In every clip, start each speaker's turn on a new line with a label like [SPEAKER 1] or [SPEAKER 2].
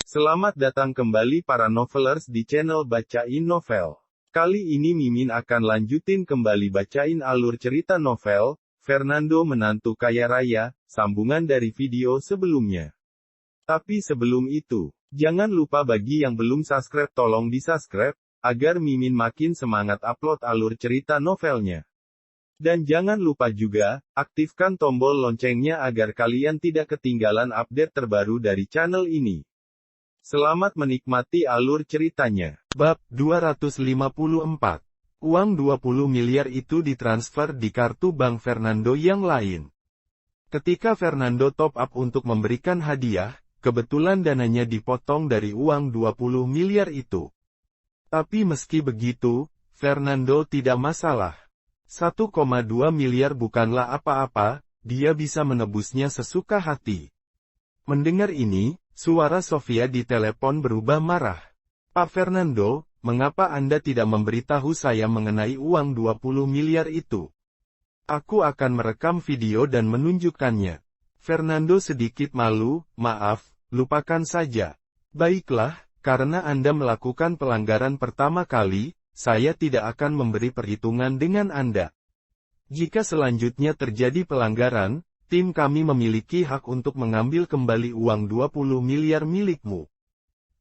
[SPEAKER 1] Selamat datang kembali para novelers di channel Bacain Novel. Kali ini Mimin akan lanjutin kembali bacain alur cerita novel, Fernando Menantu Kaya Raya, sambungan dari video sebelumnya. Tapi sebelum itu, jangan lupa bagi yang belum subscribe tolong di-subscribe, agar Mimin makin semangat upload alur cerita novelnya. Dan jangan lupa juga, aktifkan tombol loncengnya agar kalian tidak ketinggalan update terbaru dari channel ini. Selamat menikmati alur ceritanya.
[SPEAKER 2] Bab 254. Uang 20 miliar itu ditransfer di kartu bank Fernando yang lain. Ketika Fernando top up untuk memberikan hadiah, kebetulan dananya dipotong dari uang 20 miliar itu. Tapi meski begitu, Fernando tidak masalah. 1,2 miliar bukanlah apa-apa, dia bisa menebusnya sesuka hati. Mendengar ini, suara Sofia di telepon berubah marah. Pak Fernando, mengapa Anda tidak memberitahu saya mengenai uang 20 miliar itu? Aku akan merekam video dan menunjukkannya. Fernando sedikit malu, maaf, lupakan saja. Baiklah, karena Anda melakukan pelanggaran pertama kali, saya tidak akan memberi perhitungan dengan Anda. Jika selanjutnya terjadi pelanggaran, tim kami memiliki hak untuk mengambil kembali uang 20 miliar milikmu.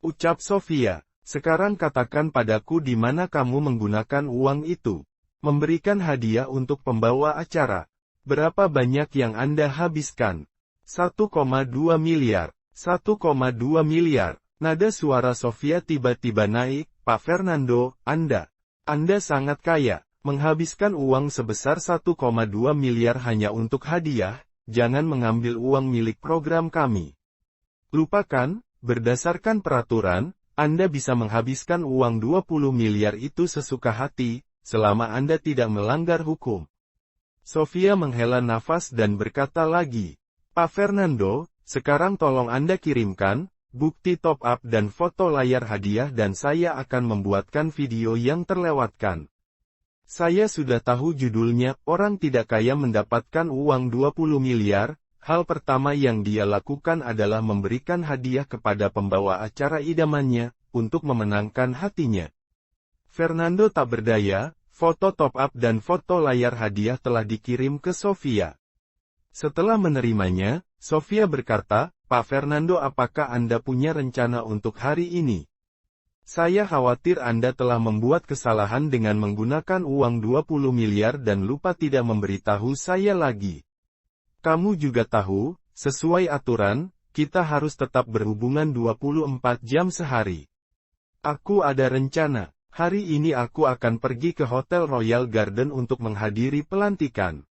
[SPEAKER 2] Ucap Sofia, sekarang katakan padaku di mana kamu menggunakan uang itu. Memberikan hadiah untuk pembawa acara. Berapa banyak yang Anda habiskan? 1,2 miliar. 1,2 miliar. Nada suara Sofia tiba-tiba naik, Pak Fernando, Anda sangat kaya. Menghabiskan uang sebesar 1,2 miliar hanya untuk hadiah. Jangan mengambil uang milik program kami. Lupakan, berdasarkan peraturan, Anda bisa menghabiskan uang 20 miliar itu sesuka hati, selama Anda tidak melanggar hukum. Sofia menghela nafas dan berkata lagi, Pak Fernando, sekarang tolong Anda kirimkan, bukti top up dan foto layar hadiah dan saya akan membuatkan video yang terlewatkan. Saya sudah tahu judulnya, orang tidak kaya mendapatkan uang 20 miliar, hal pertama yang dia lakukan adalah memberikan hadiah kepada pembawa acara idamannya, untuk memenangkan hatinya. Fernando tak berdaya, foto top up dan foto layar hadiah telah dikirim ke Sofia. Setelah menerimanya, Sofia berkata, Pak Fernando apakah Anda punya rencana untuk hari ini? Saya khawatir Anda telah membuat kesalahan dengan menggunakan uang 20 miliar dan lupa tidak memberitahu saya lagi. Kamu juga tahu, sesuai aturan, kita harus tetap berhubungan 24 jam sehari. Aku ada rencana, hari ini aku akan pergi ke Hotel Royal Garden untuk menghadiri pelantikan.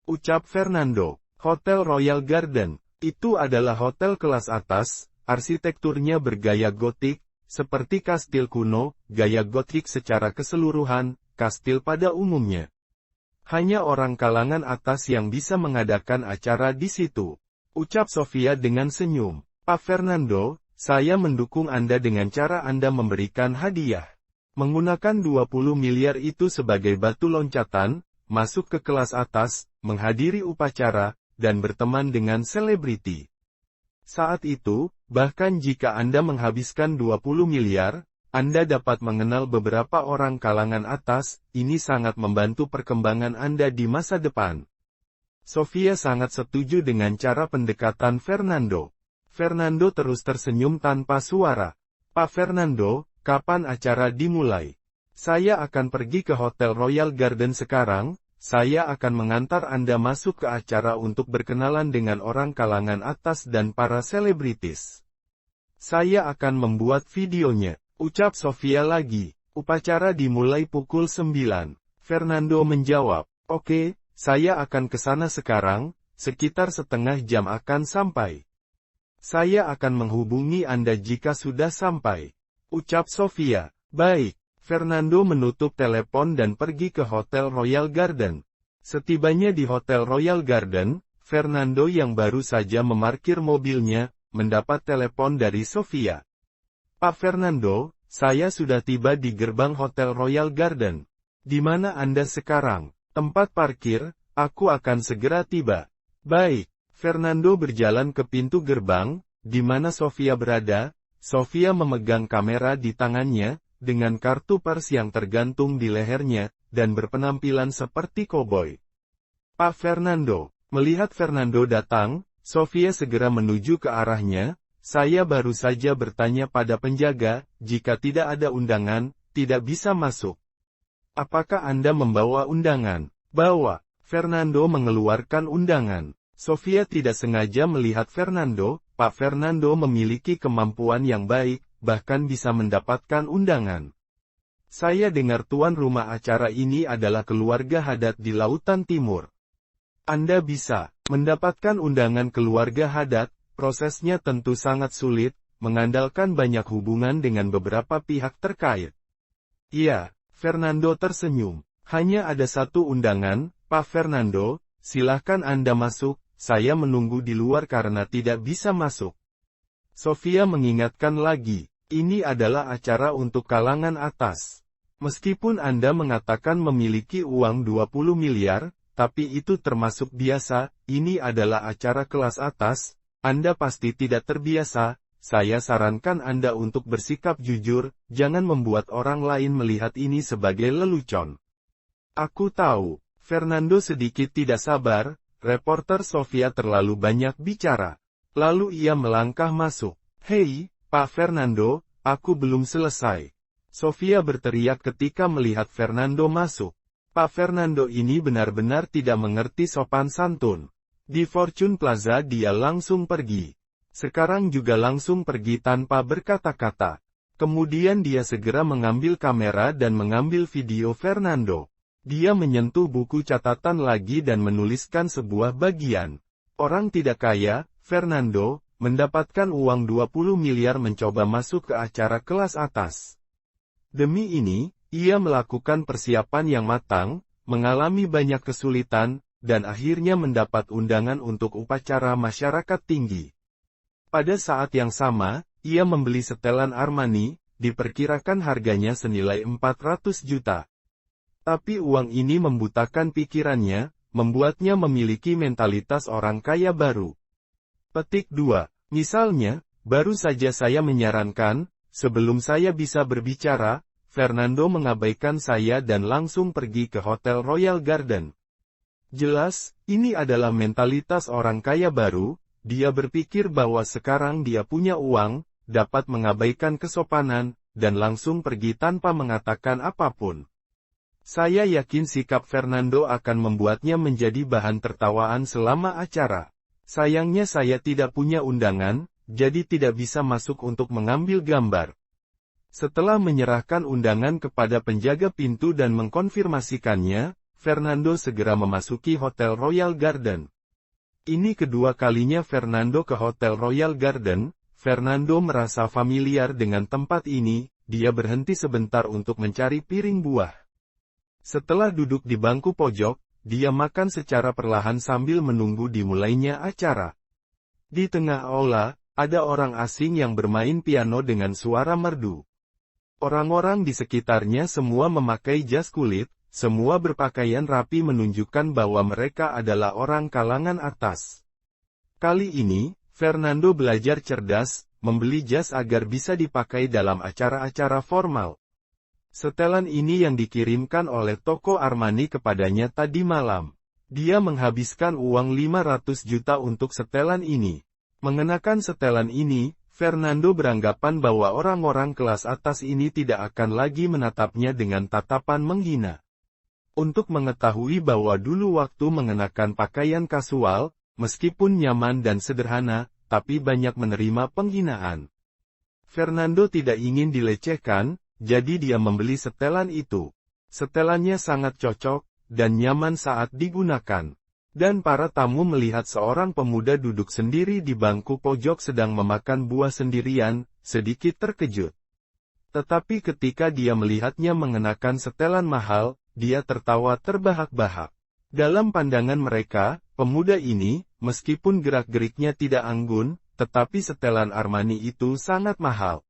[SPEAKER 2] Ucap Fernando, Hotel Royal Garden, itu adalah hotel kelas atas, arsitekturnya bergaya gotik, seperti kastil kuno, gaya gotik secara keseluruhan, kastil pada umumnya. Hanya orang kalangan atas yang bisa mengadakan acara di situ. Ucap Sofia dengan senyum. Pak Fernando, saya mendukung Anda dengan cara Anda memberikan hadiah. Menggunakan 20 miliar itu sebagai batu loncatan, masuk ke kelas atas, menghadiri upacara, dan berteman dengan selebriti. Saat itu, bahkan jika Anda menghabiskan 20 miliar, Anda dapat mengenal beberapa orang kalangan atas, ini sangat membantu perkembangan Anda di masa depan. Sofia sangat setuju dengan cara pendekatan Fernando. Fernando terus tersenyum tanpa suara. Pak Fernando, kapan acara dimulai? Saya akan pergi ke Hotel Royal Garden sekarang. Saya akan mengantar Anda masuk ke acara untuk berkenalan dengan orang kalangan atas dan para selebritis. Saya akan membuat videonya, ucap Sofia lagi. Upacara dimulai pukul 9. Fernando menjawab, oke, saya akan ke sana sekarang, sekitar setengah jam akan sampai. Saya akan menghubungi Anda jika sudah sampai. Ucap Sofia, baik. Fernando menutup telepon dan pergi ke Hotel Royal Garden. Setibanya di Hotel Royal Garden, Fernando yang baru saja memarkir mobilnya, mendapat telepon dari Sofia. Pak Fernando, saya sudah tiba di gerbang Hotel Royal Garden. Di mana Anda sekarang? Tempat parkir, aku akan segera tiba. Baik, Fernando berjalan ke pintu gerbang, di mana Sofia berada. Sofia memegang kamera di tangannya, dengan kartu pers yang tergantung di lehernya, dan berpenampilan seperti koboi. Pak Fernando. Melihat Fernando datang, Sofia segera menuju ke arahnya. Saya baru saja bertanya pada penjaga, jika tidak ada undangan, tidak bisa masuk. Apakah Anda membawa undangan? Bawa. Fernando mengeluarkan undangan. Sofia tidak sengaja melihat Fernando. Pak Fernando memiliki kemampuan yang baik, bahkan bisa mendapatkan undangan. Saya dengar tuan rumah acara ini adalah keluarga Haddad di Lautan Timur. Anda bisa mendapatkan undangan keluarga Haddad. Prosesnya tentu sangat sulit, mengandalkan banyak hubungan dengan beberapa pihak terkait. Iya, Fernando tersenyum. Hanya ada satu undangan, Pak Fernando, silahkan Anda masuk, saya menunggu di luar karena tidak bisa masuk. Sofia mengingatkan lagi, ini adalah acara untuk kalangan atas. Meskipun Anda mengatakan memiliki uang 20 miliar, tapi itu termasuk biasa, ini adalah acara kelas atas, Anda pasti tidak terbiasa, saya sarankan Anda untuk bersikap jujur, jangan membuat orang lain melihat ini sebagai lelucon. Aku tahu, Fernando sedikit tidak sabar, reporter Sofia terlalu banyak bicara. Lalu ia melangkah masuk. Hei, Pak Fernando, aku belum selesai. Sofia berteriak ketika melihat Fernando masuk. Pak Fernando ini benar-benar tidak mengerti sopan santun. Di Fortune Plaza dia langsung pergi. Sekarang juga langsung pergi tanpa berkata-kata. Kemudian dia segera mengambil kamera dan mengambil video Fernando. Dia menyentuh buku catatan lagi dan menuliskan sebuah bagian. Orang tidak kaya, Fernando, mendapatkan uang 20 miliar mencoba masuk ke acara kelas atas. Demi ini, ia melakukan persiapan yang matang, mengalami banyak kesulitan, dan akhirnya mendapat undangan untuk upacara masyarakat tinggi. Pada saat yang sama, ia membeli setelan Armani, diperkirakan harganya senilai 400 juta. Tapi uang ini membutakan pikirannya, membuatnya memiliki mentalitas orang kaya baru. Petik 2. Misalnya, baru saja saya menyarankan, sebelum saya bisa berbicara, Fernando mengabaikan saya dan langsung pergi ke Hotel Royal Garden. Jelas, ini adalah mentalitas orang kaya baru, dia berpikir bahwa sekarang dia punya uang, dapat mengabaikan kesopanan, dan langsung pergi tanpa mengatakan apapun. Saya yakin sikap Fernando akan membuatnya menjadi bahan tertawaan selama acara. Sayangnya saya tidak punya undangan, jadi tidak bisa masuk untuk mengambil gambar. Setelah menyerahkan undangan kepada penjaga pintu dan mengkonfirmasikannya, Fernando segera memasuki Hotel Royal Garden. Ini kedua kalinya Fernando ke Hotel Royal Garden. Fernando merasa familiar dengan tempat ini, dia berhenti sebentar untuk mencari piring buah. Setelah duduk di bangku pojok, dia makan secara perlahan sambil menunggu dimulainya acara. Di tengah aula, ada orang asing yang bermain piano dengan suara merdu. Orang-orang di sekitarnya semua memakai jas kulit, semua berpakaian rapi menunjukkan bahwa mereka adalah orang kalangan atas. Kali ini, Fernando belajar cerdas, membeli jas agar bisa dipakai dalam acara-acara formal. Setelan ini yang dikirimkan oleh toko Armani kepadanya tadi malam. Dia menghabiskan uang 500 juta untuk setelan ini. Mengenakan setelan ini, Fernando beranggapan bahwa orang-orang kelas atas ini tidak akan lagi menatapnya dengan tatapan menghina. Untuk mengetahui bahwa dulu waktu mengenakan pakaian kasual, meskipun nyaman dan sederhana, tapi banyak menerima penghinaan. Fernando tidak ingin dilecehkan, jadi dia membeli setelan itu. Setelannya sangat cocok, dan nyaman saat digunakan. Dan para tamu melihat seorang pemuda duduk sendiri di bangku pojok sedang memakan buah sendirian, sedikit terkejut. Tetapi ketika dia melihatnya mengenakan setelan mahal, dia tertawa terbahak-bahak. Dalam pandangan mereka, pemuda ini, meskipun gerak-geriknya tidak anggun, tetapi setelan Armani itu sangat mahal.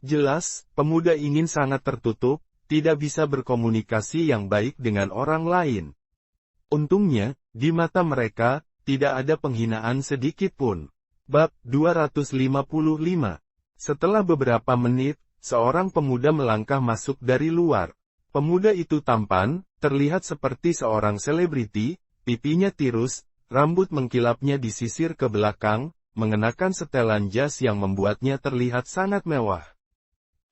[SPEAKER 2] Jelas, pemuda ingin sangat tertutup, tidak bisa berkomunikasi yang baik dengan orang lain. Untungnya, di mata mereka, tidak ada penghinaan sedikit pun. Bab 255. Setelah beberapa menit, seorang pemuda melangkah masuk dari luar. Pemuda itu tampan, terlihat seperti seorang selebriti, pipinya tirus, rambut mengkilapnya disisir ke belakang, mengenakan setelan jas yang membuatnya terlihat sangat mewah.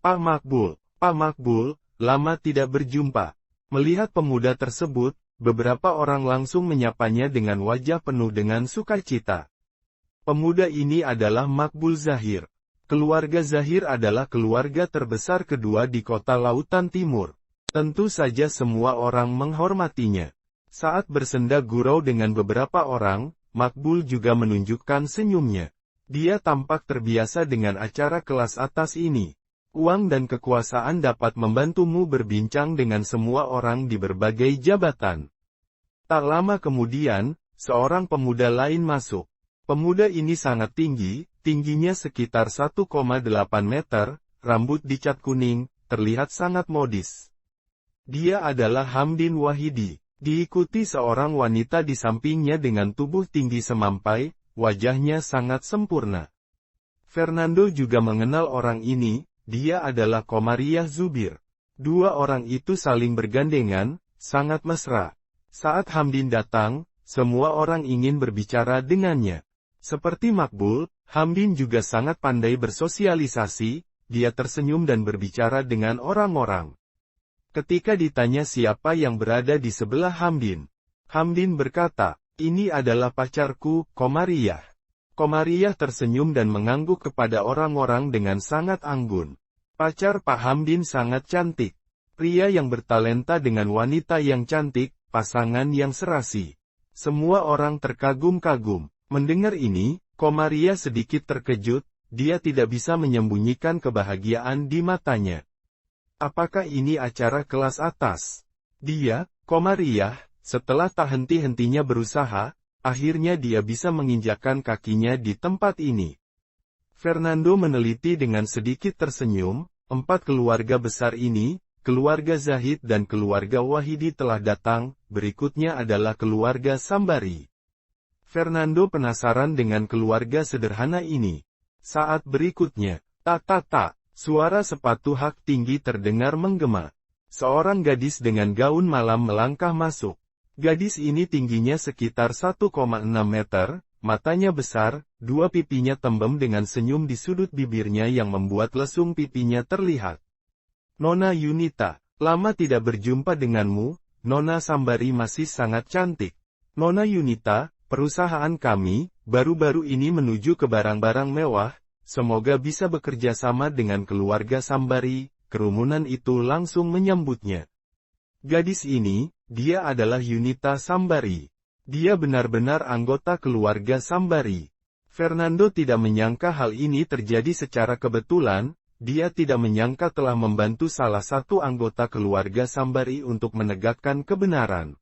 [SPEAKER 2] Pak Makbul, lama tidak berjumpa. Melihat pemuda tersebut, beberapa orang langsung menyapanya dengan wajah penuh dengan sukacita. Pemuda ini adalah Makbul Zahir. Keluarga Zahir adalah keluarga terbesar kedua di kota Lautan Timur. Tentu saja semua orang menghormatinya. Saat bersenda gurau dengan beberapa orang, Makbul juga menunjukkan senyumnya. Dia tampak terbiasa dengan acara kelas atas ini. Uang dan kekuasaan dapat membantumu berbincang dengan semua orang di berbagai jabatan. Tak lama kemudian, seorang pemuda lain masuk. Pemuda ini sangat tinggi, tingginya sekitar 1,8 meter, rambut dicat kuning, terlihat sangat modis. Dia adalah Hamdin Wahidi. Diikuti seorang wanita di sampingnya dengan tubuh tinggi semampai, wajahnya sangat sempurna. Fernando juga mengenal orang ini, dia adalah Komariah Zubir. Dua orang itu saling bergandengan, sangat mesra. Saat Hamdin datang, semua orang ingin berbicara dengannya. Seperti Makbul, Hamdin juga sangat pandai bersosialisasi, dia tersenyum dan berbicara dengan orang-orang. Ketika ditanya siapa yang berada di sebelah Hamdin, Hamdin berkata, "Ini adalah pacarku, Komariah." Komariah tersenyum dan mengangguk kepada orang-orang dengan sangat anggun. Pacar Pak Hamdin sangat cantik. Pria yang bertalenta dengan wanita yang cantik, pasangan yang serasi. Semua orang terkagum-kagum. Mendengar ini, Komariah sedikit terkejut, dia tidak bisa menyembunyikan kebahagiaan di matanya. Apakah ini acara kelas atas? Dia, Komariah, setelah tak henti-hentinya berusaha, akhirnya dia bisa menginjakkan kakinya di tempat ini. Fernando meneliti dengan sedikit tersenyum, 4 keluarga besar ini, keluarga Zahid dan keluarga Wahidi telah datang, berikutnya adalah keluarga Sambari. Fernando penasaran dengan keluarga sederhana ini. Saat berikutnya, tak, suara sepatu hak tinggi terdengar menggema. Seorang gadis dengan gaun malam melangkah masuk. Gadis ini tingginya sekitar 1,6 meter, matanya besar, dua pipinya tembem dengan senyum di sudut bibirnya yang membuat lesung pipinya terlihat. Nona Yunita, lama tidak berjumpa denganmu, Nona Sambari masih sangat cantik. Nona Yunita, perusahaan kami, baru-baru ini menuju ke barang-barang mewah, semoga bisa bekerja sama dengan keluarga Sambari. Kerumunan itu langsung menyambutnya. Gadis ini, dia adalah Yunita Sambari. Dia benar-benar anggota keluarga Sambari. Fernando tidak menyangka hal ini terjadi secara kebetulan, dia tidak menyangka telah membantu salah satu anggota keluarga Sambari untuk menegakkan kebenaran.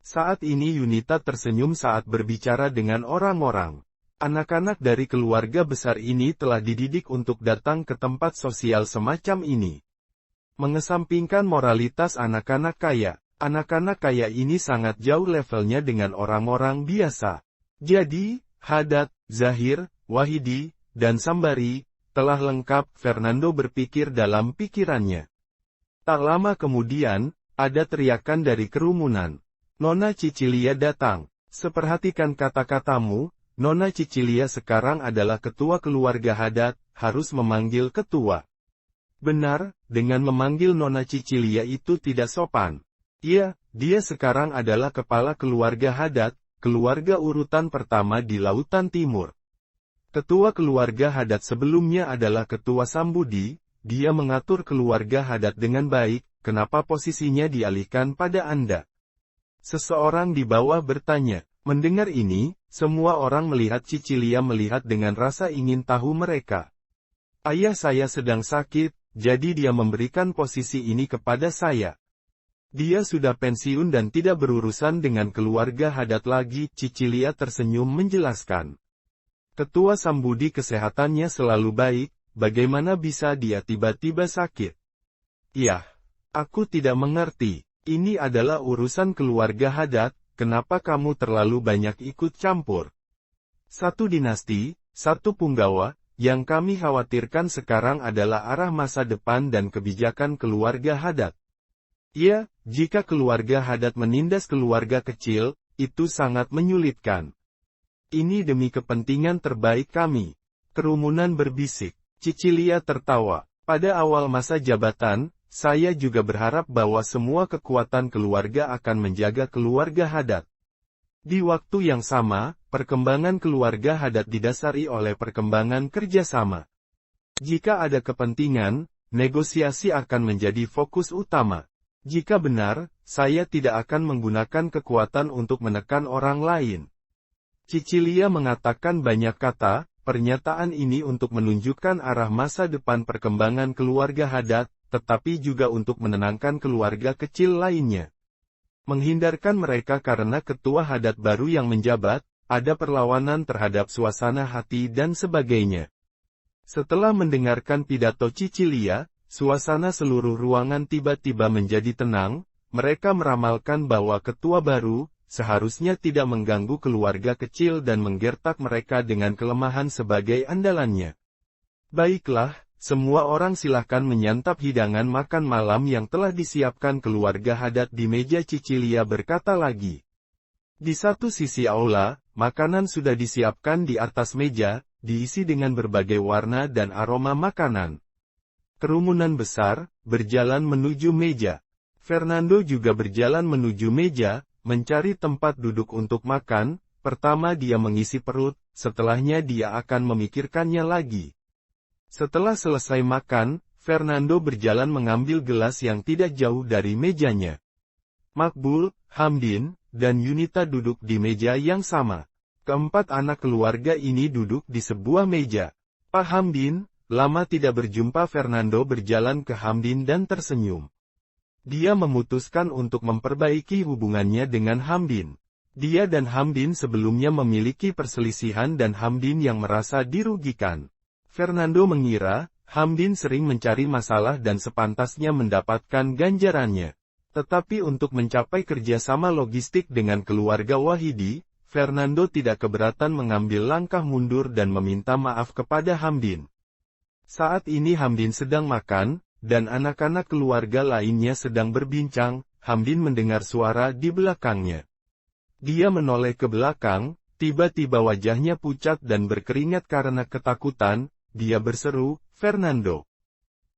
[SPEAKER 2] Saat ini Yunita tersenyum saat berbicara dengan orang-orang. Anak-anak dari keluarga besar ini telah dididik untuk datang ke tempat sosial semacam ini. Mengesampingkan moralitas anak-anak kaya ini sangat jauh levelnya dengan orang-orang biasa. Jadi, Haddad, Zahir, Wahidi, dan Sambari, telah lengkap, Fernando berpikir dalam pikirannya. Tak lama kemudian, ada teriakan dari kerumunan. Nona Cicilia datang. Seperhatikan kata-katamu, Nona Cicilia sekarang adalah ketua keluarga Haddad, harus memanggil ketua. Benar, dengan memanggil Nona Cicilia itu tidak sopan. Iya, dia sekarang adalah kepala keluarga Haddad, keluarga urutan pertama di Lautan Timur. Ketua keluarga Haddad sebelumnya adalah Ketua Sambudi, dia mengatur keluarga Haddad dengan baik, kenapa posisinya dialihkan pada Anda? Seseorang di bawah bertanya. Mendengar ini, semua orang melihat Cicilia melihat dengan rasa ingin tahu mereka. Ayah saya sedang sakit, jadi dia memberikan posisi ini kepada saya. Dia sudah pensiun dan tidak berurusan dengan keluarga Haddad lagi, Cicilia tersenyum menjelaskan. Ketua Sambudi kesehatannya selalu baik, bagaimana bisa dia tiba-tiba sakit? Yah, aku tidak mengerti, ini adalah urusan keluarga Haddad. Kenapa kamu terlalu banyak ikut campur? Satu dinasti, satu punggawa, yang kami khawatirkan sekarang adalah arah masa depan dan kebijakan keluarga Haddad. Ya, jika keluarga Haddad menindas keluarga kecil, itu sangat menyulitkan. Ini demi kepentingan terbaik kami. Kerumunan berbisik. Cicilia tertawa. Pada awal masa jabatan, saya juga berharap bahwa semua kekuatan keluarga akan menjaga keluarga Haddad. Di waktu yang sama, perkembangan keluarga Haddad didasari oleh perkembangan kerjasama. Jika ada kepentingan, negosiasi akan menjadi fokus utama. Jika benar, saya tidak akan menggunakan kekuatan untuk menekan orang lain. Cicilia mengatakan banyak kata, pernyataan ini untuk menunjukkan arah masa depan perkembangan keluarga Haddad, tetapi juga untuk menenangkan keluarga kecil lainnya. Menghindarkan mereka karena ketua Haddad baru yang menjabat, ada perlawanan terhadap suasana hati dan sebagainya. Setelah mendengarkan pidato Cicilia, suasana seluruh ruangan tiba-tiba menjadi tenang, mereka meramalkan bahwa ketua baru, seharusnya tidak mengganggu keluarga kecil dan menggertak mereka dengan kelemahan sebagai andalannya. Baiklah, semua orang silahkan menyantap hidangan makan malam yang telah disiapkan keluarga Haddad di meja. Cicilia berkata lagi. Di satu sisi aula, makanan sudah disiapkan di atas meja, diisi dengan berbagai warna dan aroma makanan. Kerumunan besar, berjalan menuju meja. Fernando juga berjalan menuju meja, mencari tempat duduk untuk makan. Pertama dia mengisi perut, setelahnya dia akan memikirkannya lagi. Setelah selesai makan, Fernando berjalan mengambil gelas yang tidak jauh dari mejanya. Makbul, Hamdin, dan Yunita duduk di meja yang sama. Keempat anak keluarga ini duduk di sebuah meja. Pak Hamdin, lama tidak berjumpa. Fernando berjalan ke Hamdin dan tersenyum. Dia memutuskan untuk memperbaiki hubungannya dengan Hamdin. Dia dan Hamdin sebelumnya memiliki perselisihan dan Hamdin yang merasa dirugikan. Fernando mengira, Hamdin sering mencari masalah dan sepantasnya mendapatkan ganjarannya. Tetapi untuk mencapai kerjasama logistik dengan keluarga Wahidi, Fernando tidak keberatan mengambil langkah mundur dan meminta maaf kepada Hamdin. Saat ini Hamdin sedang makan, dan anak-anak keluarga lainnya sedang berbincang. Hamdin mendengar suara di belakangnya. Dia menoleh ke belakang, tiba-tiba wajahnya pucat dan berkeringat karena ketakutan. Dia berseru, Fernando.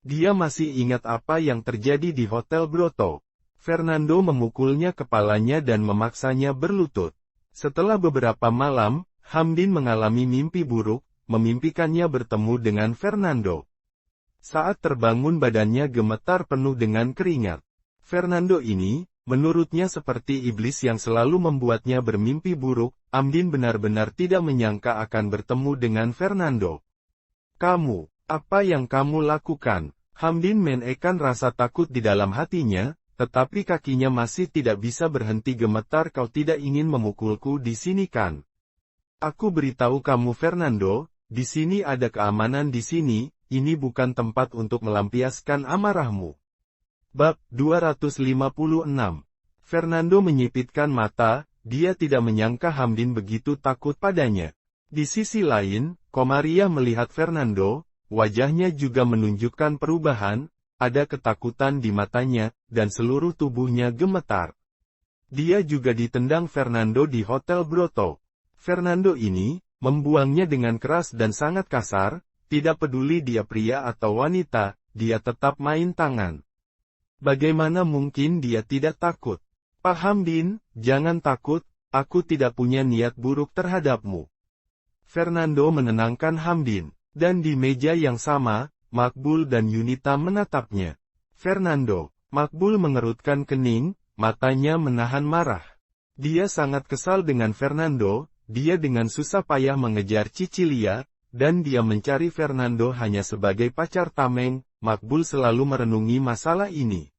[SPEAKER 2] Dia masih ingat apa yang terjadi di Hotel Broto. Fernando memukulnya kepalanya dan memaksanya berlutut. Setelah beberapa malam, Hamdin mengalami mimpi buruk, memimpikannya bertemu dengan Fernando. Saat terbangun badannya gemetar penuh dengan keringat. Fernando ini, menurutnya seperti iblis yang selalu membuatnya bermimpi buruk. Hamdin benar-benar tidak menyangka akan bertemu dengan Fernando. Kamu, apa yang kamu lakukan? Hamdin menekan rasa takut di dalam hatinya, tetapi kakinya masih tidak bisa berhenti gemetar. Kau tidak ingin memukulku di sini kan? Aku beritahu kamu Fernando, di sini ada keamanan di sini. Ini bukan tempat untuk melampiaskan amarahmu. Bab 256. Fernando menyipitkan mata, dia tidak menyangka Hamdin begitu takut padanya. Di sisi lain, Komariah melihat Fernando, wajahnya juga menunjukkan perubahan, ada ketakutan di matanya, dan seluruh tubuhnya gemetar. Dia juga ditendang Fernando di Hotel Broto. Fernando ini, membuangnya dengan keras dan sangat kasar. Tidak peduli dia pria atau wanita, dia tetap main tangan. Bagaimana mungkin dia tidak takut? Pak Hamdin, jangan takut, aku tidak punya niat buruk terhadapmu. Fernando menenangkan Hamdin, dan di meja yang sama, Makbul dan Yunita menatapnya. Fernando, Makbul mengerutkan kening, matanya menahan marah. Dia sangat kesal dengan Fernando, dia dengan susah payah mengejar Cicilia, dan dia mencari Fernando hanya sebagai pacar tameng. Makbul selalu merenungi masalah ini.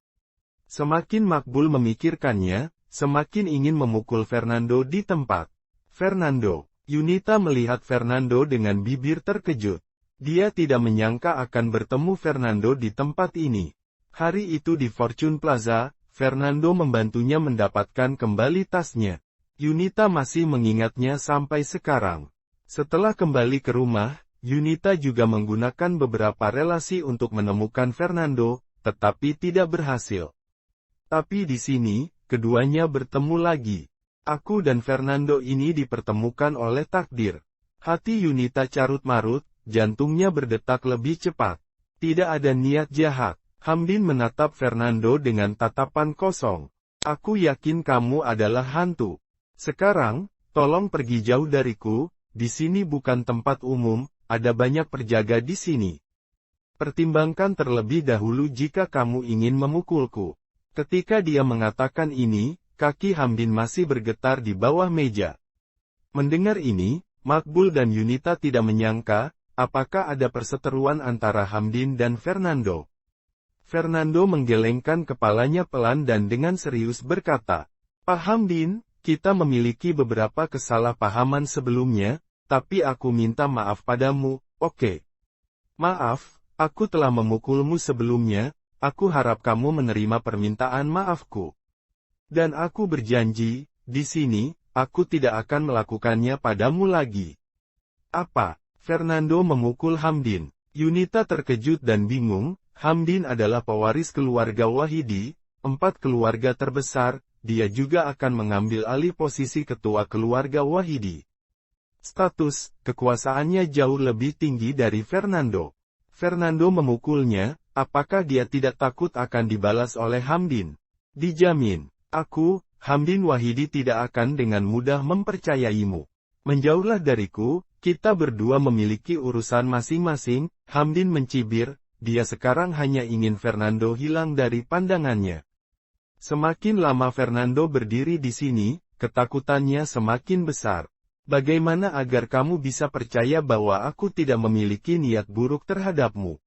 [SPEAKER 2] Semakin Makbul memikirkannya, semakin ingin memukul Fernando di tempat. Fernando, Yunita melihat Fernando dengan bibir terkejut. Dia tidak menyangka akan bertemu Fernando di tempat ini. Hari itu di Fortune Plaza, Fernando membantunya mendapatkan kembali tasnya. Yunita masih mengingatnya sampai sekarang. Setelah kembali ke rumah, Yunita juga menggunakan beberapa relasi untuk menemukan Fernando, tetapi tidak berhasil. Tapi di sini, keduanya bertemu lagi. Aku dan Fernando ini dipertemukan oleh takdir. Hati Yunita carut-marut, jantungnya berdetak lebih cepat. Tidak ada niat jahat. Hamdin menatap Fernando dengan tatapan kosong. Aku yakin kamu adalah hantu. Sekarang, tolong pergi jauh dariku, di sini bukan tempat umum, ada banyak penjaga di sini. Pertimbangkan terlebih dahulu jika kamu ingin memukulku. Ketika dia mengatakan ini, kaki Hamdin masih bergetar di bawah meja. Mendengar ini, Makbul dan Yunita tidak menyangka, apakah ada perseteruan antara Hamdin dan Fernando. Fernando menggelengkan kepalanya pelan dan dengan serius berkata, Pak Hamdin, kita memiliki beberapa kesalahpahaman sebelumnya, tapi aku minta maaf padamu, oke? Maaf, aku telah memukulmu sebelumnya, aku harap kamu menerima permintaan maafku. Dan aku berjanji, di sini, aku tidak akan melakukannya padamu lagi. Apa? Fernando memukul Hamdin. Yunita terkejut dan bingung. Hamdin adalah pewaris keluarga Wahidi, 4 keluarga terbesar, dia juga akan mengambil alih posisi ketua keluarga Wahidi. Status, kekuasaannya jauh lebih tinggi dari Fernando. Fernando memukulnya, apakah dia tidak takut akan dibalas oleh Hamdin? Dijamin, aku, Hamdin Wahidi tidak akan dengan mudah mempercayaimu. Menjauhlah dariku, kita berdua memiliki urusan masing-masing, Hamdin mencibir. Dia sekarang hanya ingin Fernando hilang dari pandangannya. Semakin lama Fernando berdiri di sini, ketakutannya semakin besar. Bagaimana agar kamu bisa percaya bahwa aku tidak memiliki niat buruk terhadapmu?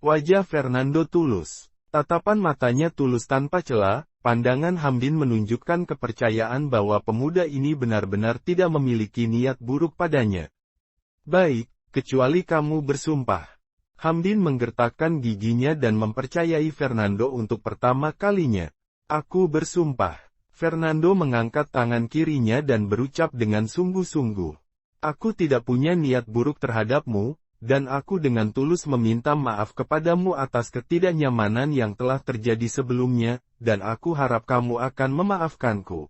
[SPEAKER 2] Wajah Fernando tulus. Tatapan matanya tulus tanpa celah, pandangan Hamdin menunjukkan kepercayaan bahwa pemuda ini benar-benar tidak memiliki niat buruk padanya. Baik, kecuali kamu bersumpah. Hamdin menggertakkan giginya dan mempercayai Fernando untuk pertama kalinya. Aku bersumpah. Fernando mengangkat tangan kirinya dan berucap dengan sungguh-sungguh. Aku tidak punya niat buruk terhadapmu, dan aku dengan tulus meminta maaf kepadamu atas ketidaknyamanan yang telah terjadi sebelumnya, dan aku harap kamu akan memaafkanku.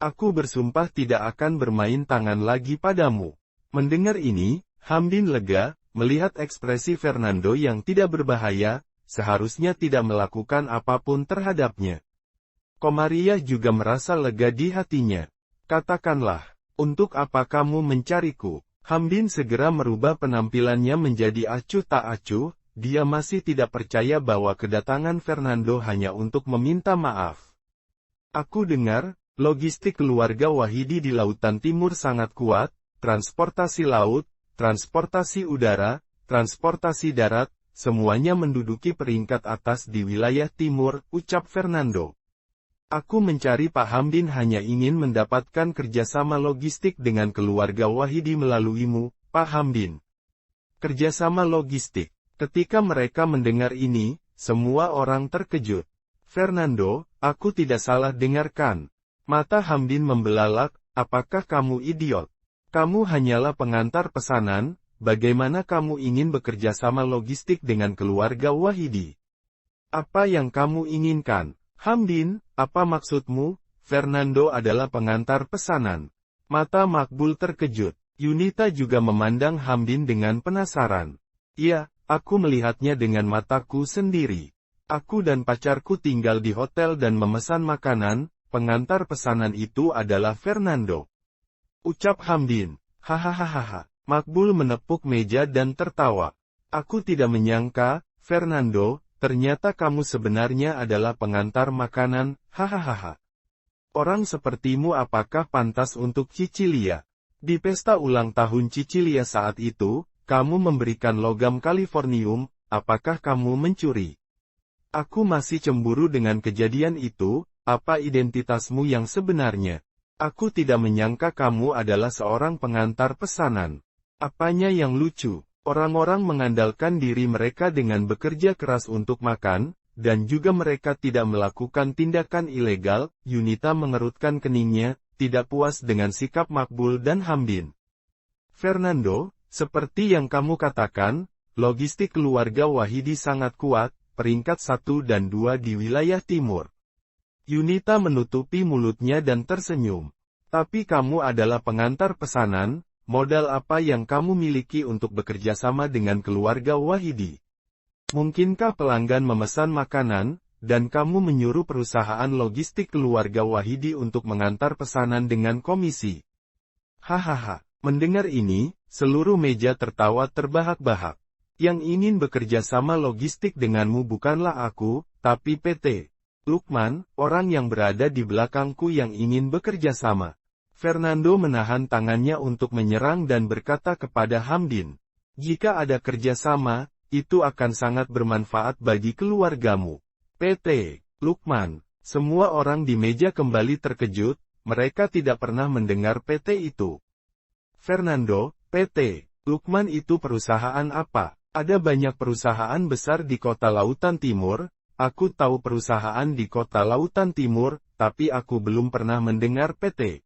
[SPEAKER 2] Aku bersumpah tidak akan bermain tangan lagi padamu. Mendengar ini, Hamdin lega. Melihat ekspresi Fernando yang tidak berbahaya, seharusnya tidak melakukan apapun terhadapnya. Komariah juga merasa lega di hatinya. Katakanlah, untuk apa kamu mencariku? Hamdin segera merubah penampilannya menjadi acuh tak acuh, dia masih tidak percaya bahwa kedatangan Fernando hanya untuk meminta maaf. Aku dengar, logistik keluarga Wahidi di Lautan Timur sangat kuat, transportasi laut, transportasi udara, transportasi darat, semuanya menduduki peringkat atas di wilayah timur, ucap Fernando. Aku mencari Pak Hamdin hanya ingin mendapatkan kerjasama logistik dengan keluarga Wahidi melaluimu, Pak Hamdin. Kerjasama logistik. Ketika mereka mendengar ini, semua orang terkejut. Fernando, aku tidak salah dengarkan. Mata Hamdin membelalak, apakah kamu idiot? Kamu hanyalah pengantar pesanan, bagaimana kamu ingin bekerja sama logistik dengan keluarga Wahidi? Apa yang kamu inginkan? Hamdin, apa maksudmu? Fernando adalah pengantar pesanan. Mata Makbul terkejut. Yunita juga memandang Hamdin dengan penasaran. Iya, aku melihatnya dengan mataku sendiri. Aku dan pacarku tinggal di hotel dan memesan makanan, pengantar pesanan itu adalah Fernando. Ucap Hamdin. Hahaha. Makbul menepuk meja dan tertawa. Aku tidak menyangka, Fernando, ternyata kamu sebenarnya adalah pengantar makanan, hahaha. Orang sepertimu apakah pantas untuk Cicilia? Di pesta ulang tahun Cicilia saat itu, kamu memberikan logam Californium, apakah kamu mencuri? Aku masih cemburu dengan kejadian itu, apa identitasmu yang sebenarnya? Aku tidak menyangka kamu adalah seorang pengantar pesanan. Apanya yang lucu? Orang-orang mengandalkan diri mereka dengan bekerja keras untuk makan, dan juga mereka tidak melakukan tindakan ilegal. Yunita mengerutkan keningnya, tidak puas dengan sikap Makbul dan Hamdin. Fernando, Seperti yang kamu katakan, logistik keluarga Wahidi sangat kuat, peringkat 1 dan 2 di wilayah timur. Yunita menutupi mulutnya dan tersenyum. Tapi kamu adalah pengantar pesanan, modal apa yang kamu miliki untuk bekerja sama dengan keluarga Wahidi? Mungkinkah pelanggan memesan makanan, dan kamu menyuruh perusahaan logistik keluarga Wahidi untuk mengantar pesanan dengan komisi? Hahaha, mendengar ini, seluruh meja tertawa terbahak-bahak. Yang ingin bekerja sama logistik denganmu bukanlah aku, tapi PT. Lukman, orang yang berada di belakangku yang ingin bekerja sama. Fernando menahan tangannya untuk menyerang dan berkata kepada Hamdin. Jika ada kerjasama, itu akan sangat bermanfaat bagi keluargamu. PT. Lukman. Semua orang di meja kembali terkejut, mereka tidak pernah mendengar PT itu. Fernando, PT. Lukman itu perusahaan apa? Ada banyak perusahaan besar di kota Lautan Timur, aku tahu perusahaan di kota Lautan Timur, tapi aku belum pernah mendengar PT.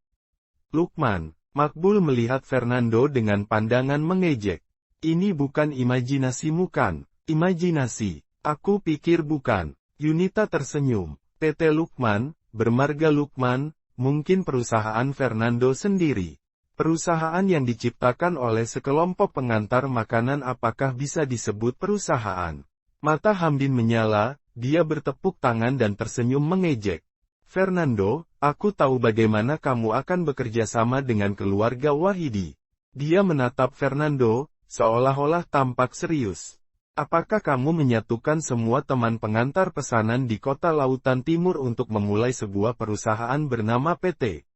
[SPEAKER 2] Lukman, Makbul melihat Fernando dengan pandangan mengejek. Ini bukan imajinasimu kan? Imajinasi. Aku pikir bukan. Yunita tersenyum. PT Lukman, bermarga Lukman, mungkin perusahaan Fernando sendiri. Perusahaan yang diciptakan oleh sekelompok pengantar makanan apakah bisa disebut perusahaan? Mata Hamdin menyala, dia bertepuk tangan dan tersenyum mengejek. Fernando, aku tahu bagaimana kamu akan bekerja sama dengan keluarga Wahidi. Dia menatap Fernando, seolah-olah tampak serius. Apakah kamu menyatukan semua teman pengantar pesanan di kota Lautan Timur untuk memulai sebuah perusahaan bernama PT?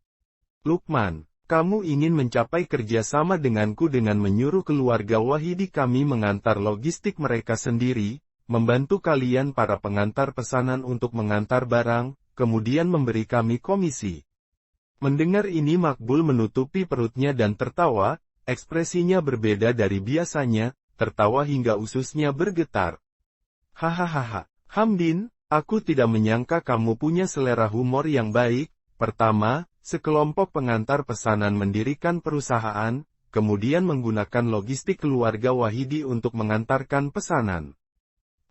[SPEAKER 2] Lukman. Kamu ingin mencapai kerjasama denganku dengan menyuruh keluarga Wahidi kami mengantar logistik mereka sendiri, membantu kalian para pengantar pesanan untuk mengantar barang, kemudian memberi kami komisi. Mendengar ini Makbul menutupi perutnya dan tertawa, ekspresinya berbeda dari biasanya, tertawa hingga ususnya bergetar. Hahaha, Hamdin, aku tidak menyangka kamu punya selera humor yang baik. Pertama, sekelompok pengantar pesanan mendirikan perusahaan, kemudian menggunakan logistik keluarga Wahidi untuk mengantarkan pesanan.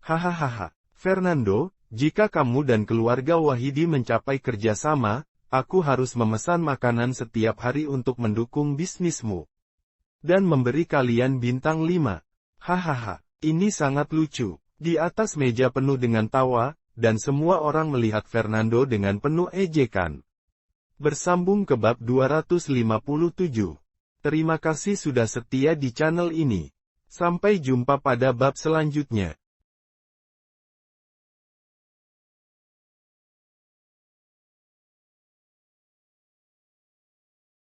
[SPEAKER 2] Hahaha, Fernando, jika kamu dan keluarga Wahidi mencapai kerjasama, aku harus memesan makanan setiap hari untuk mendukung bisnismu. Dan memberi kalian bintang 5. Hahaha, ini sangat lucu. Di atas meja penuh dengan tawa, dan semua orang melihat Fernando dengan penuh ejekan. Bersambung ke bab 257. Terima kasih sudah setia di channel ini. Sampai jumpa pada bab selanjutnya.